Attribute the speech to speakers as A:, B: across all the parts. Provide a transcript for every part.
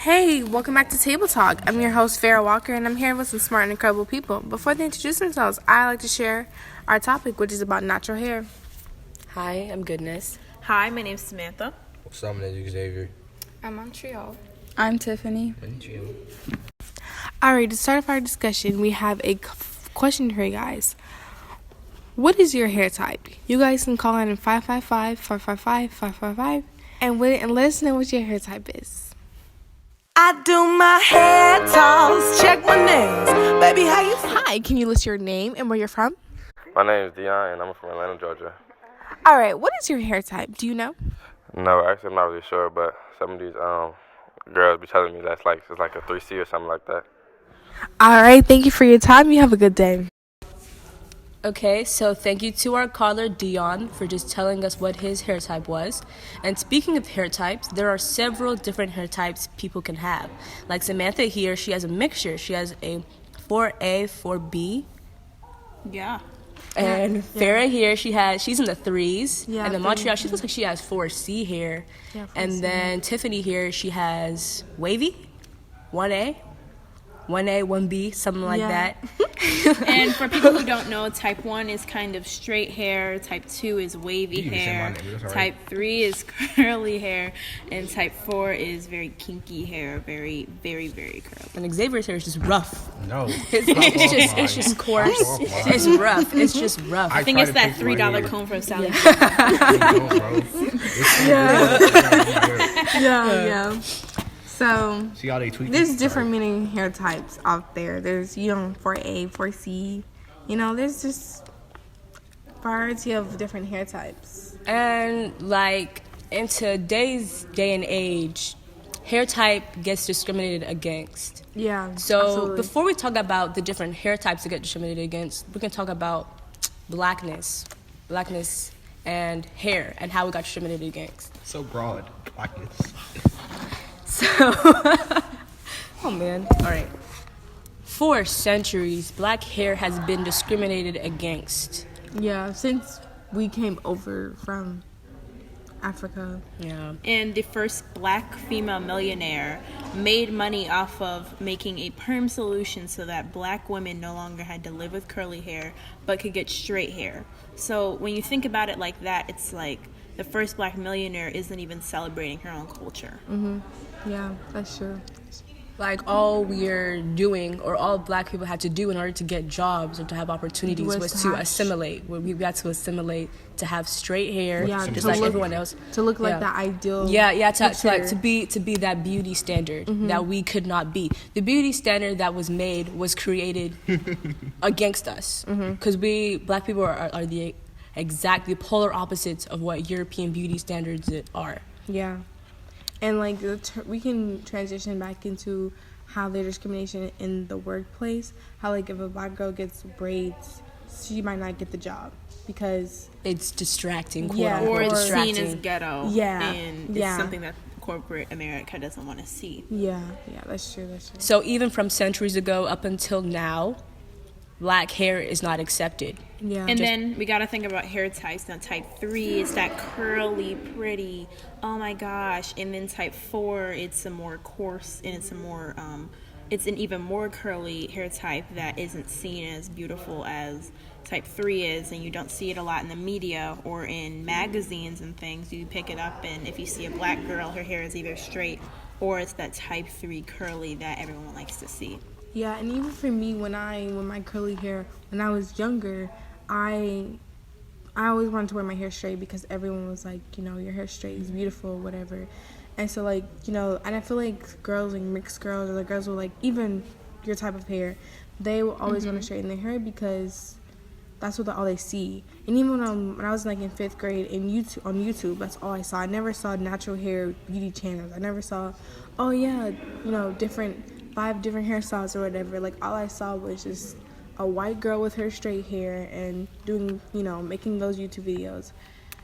A: Hey, welcome back to Table Talk. I'm your host, Farrah Walker, and I'm here with some smart and incredible people. Before they introduce themselves, I like to share our topic, which is about natural hair.
B: Hi, I'm Goodness.
C: Hi, my name's Samantha.
D: What's up, my name is Xavier.
E: I'm Montreal.
F: I'm Tiffany.
A: Alright, to start off our discussion, we have a question for you guys. What is your hair type? You guys can call in 555-555-555 and let us know what your hair type is.
G: I do my hair toss, check my nails. Baby, how you feel?
A: Hi, can you list your name and where you're from?
H: My name is Dion, and I'm from Atlanta, Georgia.
A: Alright, what is your hair type? Do you know?
H: No, actually, I'm not really sure, but some of these girls be telling me it's like a 3C or something like that.
A: Alright, thank you for your time. You have a good day.
B: Okay, so thank you to our caller, Dion, for just telling us what his hair type was. And speaking of hair types, there are several different hair types people can have. Like Samantha here, she has a mixture. She has a 4A, 4B.
C: Yeah.
B: And Farrah here, she's in the 3s.
A: Yeah,
B: And then Montreal, she looks like she has 4C hair.
A: Yeah, 4C.
B: And then Tiffany here, she has wavy, 1A, 1B, something like that.
C: And for people who don't know, type 1 is kind of straight hair, type 2 is wavy
D: You can say
C: hair,
D: my name, that's all
C: type
D: right.
C: 3 is curly hair, and type 4 is very kinky hair, very, very, very curly.
B: And Xavier's hair is just rough.
D: No.
B: It's just coarse. It's rough. It's just rough.
C: I think it's that $3 comb from Sally.
A: Yeah. So
D: See how they tweak
A: there's
D: it?
A: different meaning hair types out there. There's 4A, 4C. There's just variety of different hair types.
B: And like in today's day and age, hair type gets discriminated against.
A: Yeah.
B: So
A: absolutely.
B: before we talk about the different hair types that get discriminated against, we can talk about blackness and hair and how we got discriminated against.
D: So broad. Blackness.
B: So, oh man, all right. For centuries, black hair has been discriminated against.
A: Yeah, since we came over from Africa.
B: Yeah.
C: And the first black female millionaire made money off of making a perm solution so that black women no longer had to live with curly hair but could get straight hair. So when you think about it like that, it's like the first black millionaire isn't even celebrating her own culture.
A: Yeah, that's true.
B: Like all we're doing, or all black people had to do in order to get jobs or to have opportunities, was to assimilate. We had to assimilate to have straight hair, just like everyone else.
A: To look like
B: Yeah.
A: that ideal.
B: To be that beauty standard that we could not be. The beauty standard that was made was created against us, because we black people are the polar opposites of what European beauty standards are.
A: Yeah. And like we can transition back into how there's discrimination in the workplace. How like if a black girl gets braids, she might not get the job because
B: It's distracting, quote
A: Yeah.
C: Or
B: unquote
C: it's seen
B: distracting.
C: as ghetto.
A: Yeah.
C: And it's
A: Yeah.
C: something that corporate America doesn't want to see.
A: yeah, that's true.
B: So even from centuries ago up until now, black hair is not accepted.
A: Yeah.
C: And then we got to think about hair types. Now, type 3 is that curly, pretty, oh my gosh. And then type 4, it's a more coarse and it's a more, it's an even more curly hair type that isn't seen as beautiful as type 3 is. And you don't see it a lot in the media or in magazines and things. You pick it up, and if you see a black girl, her hair is either straight or it's that type 3 curly that everyone likes to see.
A: Yeah, and even for me, when my curly hair, when I was younger, I always wanted to wear my hair straight because everyone was like, your hair straight is beautiful, whatever. And so like, and I feel like girls, like mixed girls, or the girls with like even your type of hair, they will always want to straighten their hair because that's all they see. And even when I was like in 5th grade on YouTube, that's all I saw. I never saw natural hair beauty channels. I never saw, different 5 different hairstyles or whatever. Like all I saw was just a white girl with her straight hair and doing, making those YouTube videos.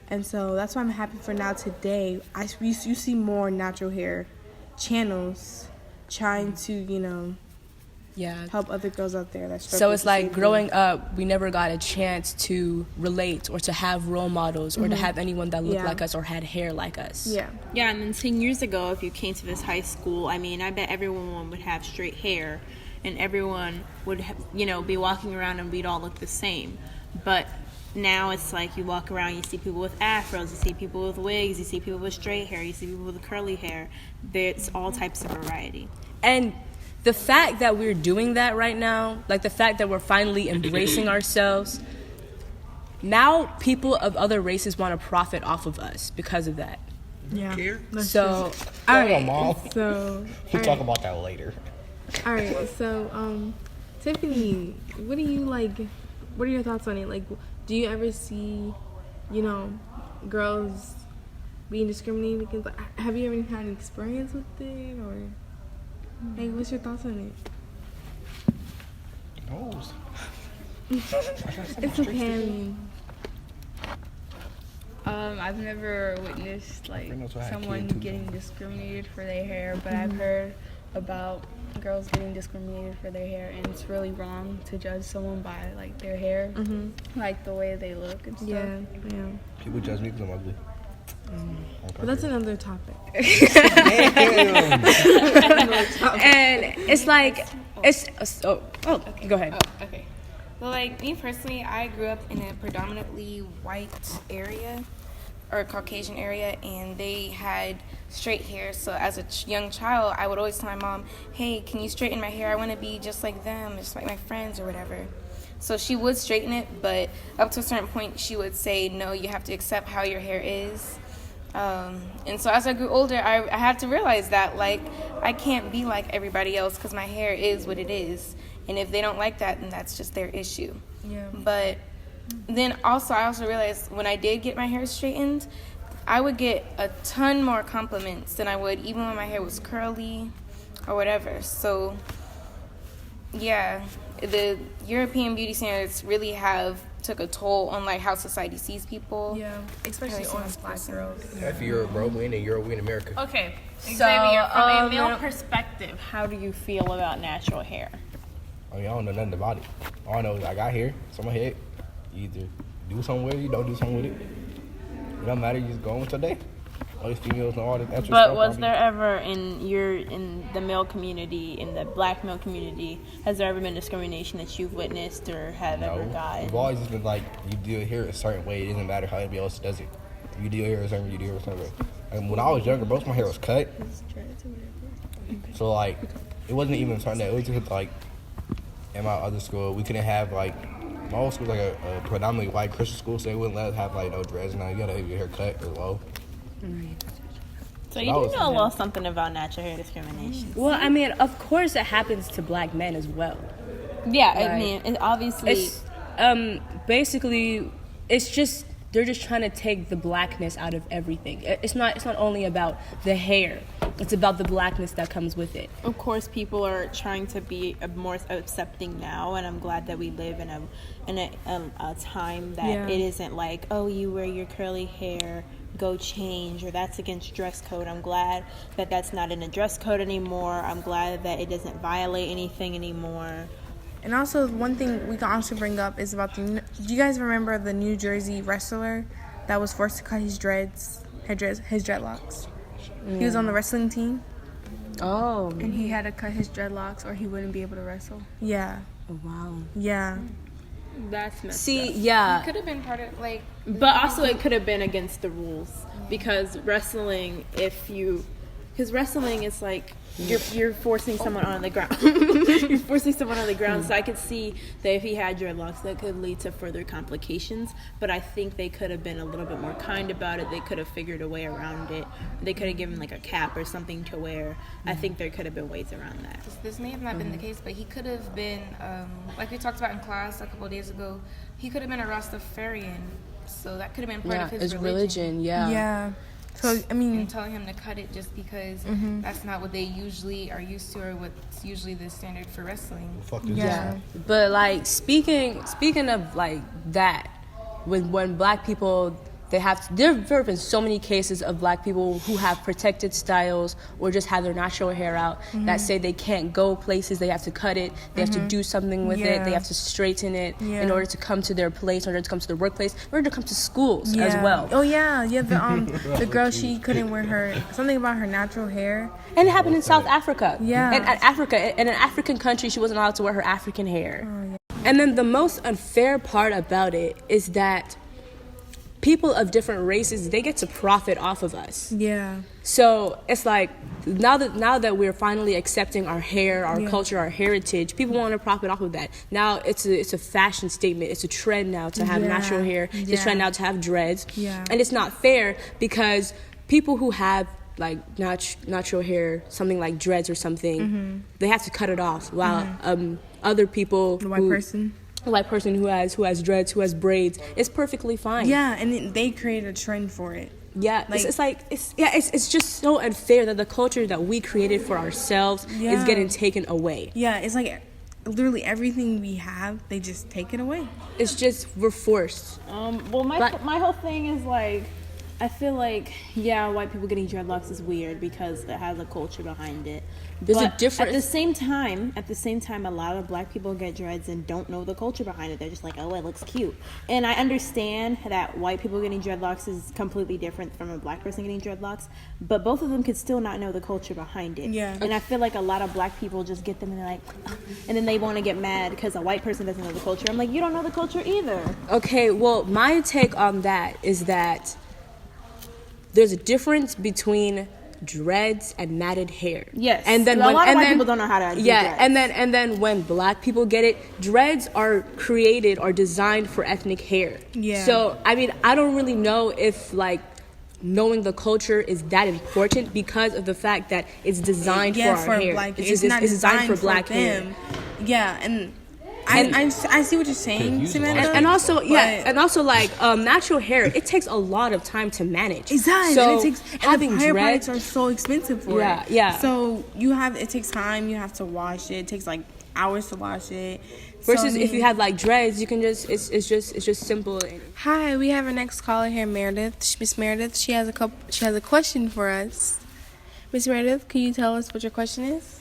A: And so that's why I'm happy for now today. You see more natural hair channels trying to, help other girls out there that struggle.
B: So it's
A: with the
B: like
A: same
B: growing up, we never got a chance to relate or to have role models or to have anyone that looked
A: Yeah.
B: like us or had hair like us.
A: thing. Yeah.
C: Yeah, and then 10 years ago, if you came to this high school, I mean, I bet everyone would have straight hair, and everyone would, be walking around and we'd all look the same. But now it's like you walk around, you see people with afros, you see people with wigs, you see people with straight hair, you see people with curly hair. There's all types of variety.
B: And the fact that we're doing that right now, like the fact that we're finally embracing ourselves, now people of other races want to profit off of us because of that.
A: Yeah.
D: Care?
B: So,
A: All
D: Come
A: right.
D: on.
A: So.
D: We'll
A: all
D: talk
A: right.
D: about that later.
A: All right. So, Tiffany, what do you like? What are your thoughts on it? Like, do you ever see, girls being discriminated against? Like, have you ever had an experience with it, or like, what's your thoughts on it?
D: Nose.
A: It's okay. I mean,
E: I've never witnessed like
D: Knows what I had
E: someone
D: kid too.
E: getting discriminated for their hair, but I've heard about girls getting discriminated for their hair, and it's really wrong to judge someone by like their hair, like the way they look and stuff.
A: yeah.
D: People judge me because I'm ugly.
A: But that's another topic.
B: and it's like, go ahead.
F: Oh, okay. Well, like me personally, I grew up in a predominantly white area or Caucasian area, and they had straight hair. So as a young child, I would always tell my mom, hey, can you straighten my hair? I want to be just like them, just like my friends or whatever. So she would straighten it, but up to a certain point, she would say, no, you have to accept how your hair is. And so as I grew older, I had to realize that, like, I can't be like everybody else because my hair is what it is. And if they don't like that, then that's just their issue.
A: Yeah.
F: But then also, I also realized when I did get my hair straightened, I would get a ton more compliments than I would even when my hair was curly or whatever. So, yeah, the European beauty standards really have took a toll on like how society sees people.
A: Yeah. Especially on black girls.
D: If you're a bro, we in America.
C: Okay,
B: So,
C: Xavier, from a
B: um,
C: male perspective, how do you feel about natural hair?
D: I mean, I don't know nothing about it. All I know is I got hair. It's on my head. You either do something with it, you don't do something with it. It don't matter. You just go on with your day. All these females know all this extra
C: But
D: stuff.
C: was
D: probably.
C: there ever in the male community, in the black male community, has there ever been discrimination that you've witnessed or have ever
D: No.
C: gotten?
D: We've always just been like, you do your hair a certain way. It doesn't matter how anybody else does it. You do your hair a certain way, you do your hair a certain way. And when I was younger, most of my hair was cut. So, like, it wasn't even something that, it was just like, in my other school, we couldn't have, like, my old school was like a predominantly white Christian school, so they wouldn't let us have, like, no dreads. Now you gotta have your hair cut or low.
C: So you
D: That
C: do
D: was-
C: know a little something about natural hair discrimination.
B: Well, I mean, of course it happens to black men as well.
C: Yeah, I
B: Right.
C: mean, it obviously.
B: It's basically, it's just they're just trying to take the blackness out of everything. It's not only about the hair. It's about the blackness that comes with it.
C: Of course, people are trying to be more accepting now, and I'm glad that we live in a time that
A: Yeah.
C: it isn't like, oh, you wear your curly hair, go change, or that's against dress code. I'm glad that that's not in a dress code anymore. I'm glad that it doesn't violate anything anymore.
A: And also, one thing we can also bring up is about do you guys remember the New Jersey wrestler that was forced to cut his dreadlocks? He was on the wrestling team.
B: Oh,
E: And he had to cut his dreadlocks or he wouldn't be able to wrestle.
A: Yeah.
B: wow.
A: Yeah.
C: That's messed
B: See,
C: up.
B: yeah.
F: Could have been part of like.
C: But also, it could have been against the rules because wrestling, because wrestling is like you're forcing someone on the ground. You're forcing someone on the ground. So I could see that if he had dreadlocks, that could lead to further complications. But I think they could have been a little bit more kind about it. They could have figured a way around it. They could have given like a cap or something to wear. I think there could have been ways around that.
F: This may have not been the case, but he could have been, like we talked about in class a couple of days ago, he could have been a Rastafarian. So that could have been part
B: Yeah,
F: of his
B: it's religion. Yeah.
A: Yeah. So, I mean,
F: And telling him to cut it just because that's not what they usually are used to or what's usually the standard for wrestling.
D: Fuck this.
A: yeah.
B: But like speaking of like that, when black people there have been so many cases of black people who have protected styles or just have their natural hair out that say they can't go places, they have to cut it, they have to do something with it, they have to straighten it in order to come to their place, in order to come to their workplace, in order to come to schools as well.
A: Oh yeah, the girl, she couldn't wear something about her natural hair.
B: And it happened in South Africa.
A: Yeah.
B: In an African country, she wasn't allowed to wear her African hair. Oh, yeah. And then the most unfair part about it is that people of different races, they get to profit off of us.
A: Yeah.
B: So it's like now that we're finally accepting our hair, our culture, our heritage, people want to profit off of that. Now it's a fashion statement. It's a trend now to have natural hair. It's a trend now to have dreads. Yeah. And it's not fair because people who have like natural hair, something like dreads or something, they have to cut it off. While other people,
A: the white person who has dreads, who has braids, it's perfectly fine. Yeah, and they created a trend for it.
B: Yeah, it's just so unfair that the culture that we created for ourselves is getting taken away.
A: Yeah, it's like literally everything we have, they just take it away.
B: It's just we're forced.
C: Well, my whole thing is like, I feel like, white people getting dreadlocks is weird because it has a culture behind it.
B: There's a difference.
C: At the same time, a lot of black people get dreads and don't know the culture behind it. They're just like, oh, it looks cute. And I understand that white people getting dreadlocks is completely different from a black person getting dreadlocks, but both of them could still not know the culture behind it. Yeah. And I feel like a lot of black people just get them and they're like, and then they want to get mad because a white person doesn't know the culture. I'm like, you don't know the culture either.
B: Okay, well, my take on that is that there's a difference between dreads and matted hair.
C: Yes. And then a lot of white people don't know how to do dreads.
B: and then when black people get it, dreads are created or designed for ethnic hair. Yeah. So I mean, I don't really know if like knowing the culture is that important because of the fact that it's designed for our hair.
A: Black, it's designed for black hair. Yeah, and I see what you're saying, Samantha.
B: And also like natural hair, it takes a lot of time to manage.
A: Exactly.
B: So
A: and having hair products are so expensive for it.
B: Yeah.
A: So it takes time. You have to wash it. It takes like hours to wash it.
B: Versus if you have like dreads, you can just it's just simple.
A: Hi, we have our next caller here, Meredith. Miss Meredith, she has a question for us. Miss Meredith, can you tell us what your question is?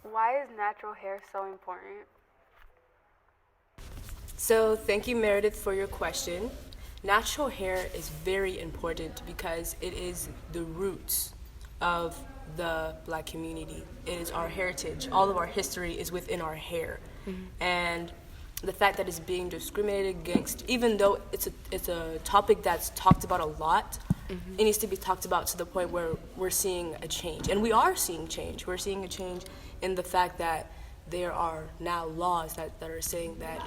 I: Why is natural hair so important?
B: So thank you, Meredith, for your question. Natural hair is very important because it is the roots of the black community. It is our heritage. All of our history is within our hair. Mm-hmm. And the fact that it's being discriminated against, even though it's a topic that's talked about a lot, it needs to be talked about to the point where we're seeing a change. And we are seeing change. We're seeing a change in the fact that there are now laws that are saying that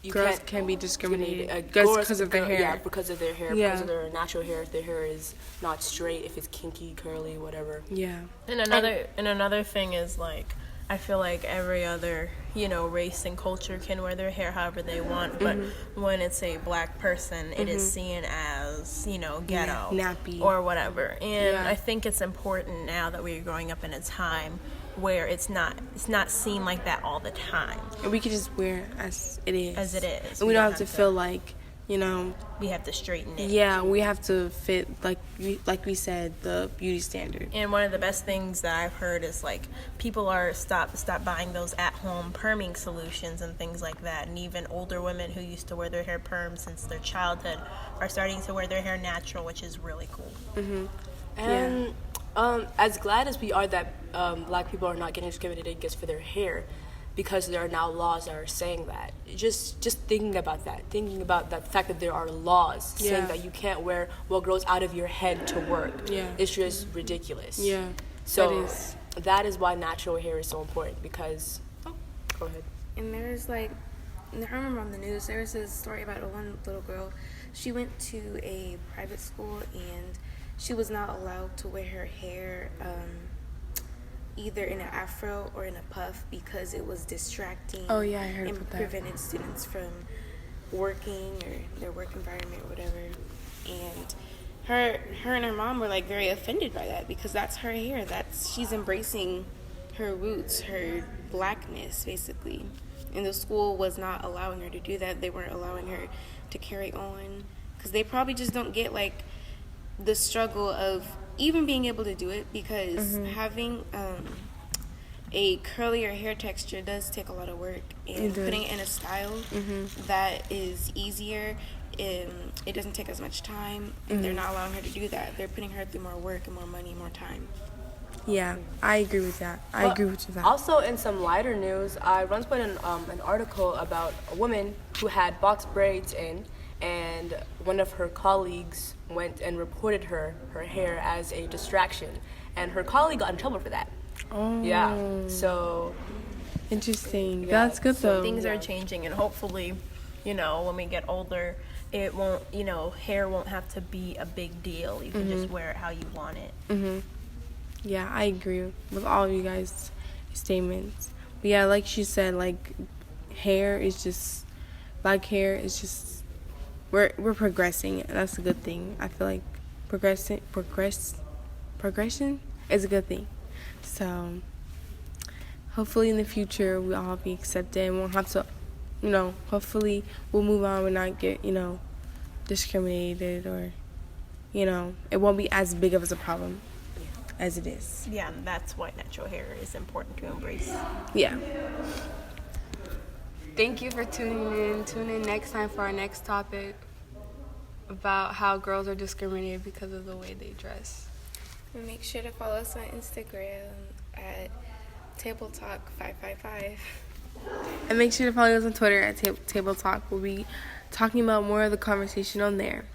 A: girls can be discriminated because of their hair.
B: Yeah, because of their hair, because of their natural hair. If their hair is not straight, if it's kinky, curly, whatever.
A: Yeah.
J: And another thing is like, I feel like every other, race and culture can wear their hair however they want, but when it's a black person, it is seen as, ghetto,
A: nappy,
J: or whatever. And I think it's important now that we're growing up in a time where it's not seen like that all the time.
A: And we can just wear as it is.
J: As it is.
A: And we don't have to feel like,
J: we have to straighten it.
A: Yeah, we have to fit, like we said, the beauty standard.
J: And one of the best things that I've heard is like people are stop buying those at-home perming solutions and things like that. And even older women who used to wear their hair perm since their childhood are starting to wear their hair natural, which is really cool.
B: Mm-hmm. And as glad as we are that black people are not getting discriminated against for their hair, because there are now laws that are saying that. Just thinking about that fact that there are laws saying that you can't wear what grows out of your head to work. Yeah. It's just ridiculous.
A: Yeah.
B: So that is why natural hair is so important because go ahead.
F: And there's I remember on the news there was this story about one little girl. She went to a private school and she was not allowed to wear her hair either in an afro or in a puff because it was distracting.
A: Oh yeah, I heard
F: and
A: about that.
F: Prevented students from working or their work environment or whatever. And her and her mom were very offended by that because that's her hair. She's embracing her roots, her blackness basically. And the school was not allowing her to do that. They weren't allowing her to carry on because they probably just don't get like the struggle of even being able to do it, because having a curlier hair texture does take a lot of work, and putting it in a style that is easier, it doesn't take as much time, and they're not allowing her to do that. They're putting her through more work and more money, more time.
A: Yeah, I agree with that. I agree with you that.
B: Also, in some lighter news, I once put in an article about a woman who had box braids in, and one of her colleagues went and reported her hair as a distraction, and her colleague got in trouble for that.
A: Oh.
B: Yeah, so
A: Interesting. That's good though.
J: Things are changing, and hopefully, when we get older, it won't, hair won't have to be a big deal. You can just wear it how you want it.
A: Yeah, I agree with all of you guys' statements. But yeah, like she said, like hair is just, black hair is just, we're progressing, and that's a good thing. I feel like progression is a good thing. So hopefully in the future we'll all be accepted, and we'll have to, hopefully we'll move on and not get, discriminated, or, it won't be as big of a problem as it is.
J: Yeah, and that's why natural hair is important to embrace.
A: Yeah.
I: Thank you for tuning in. Tune in next time for our next topic about how girls are discriminated because of the way they dress.
F: And make sure to follow us on Instagram at Table Talk 555.
A: And make sure to follow us on Twitter at Table Talk. We'll be talking about more of the conversation on there.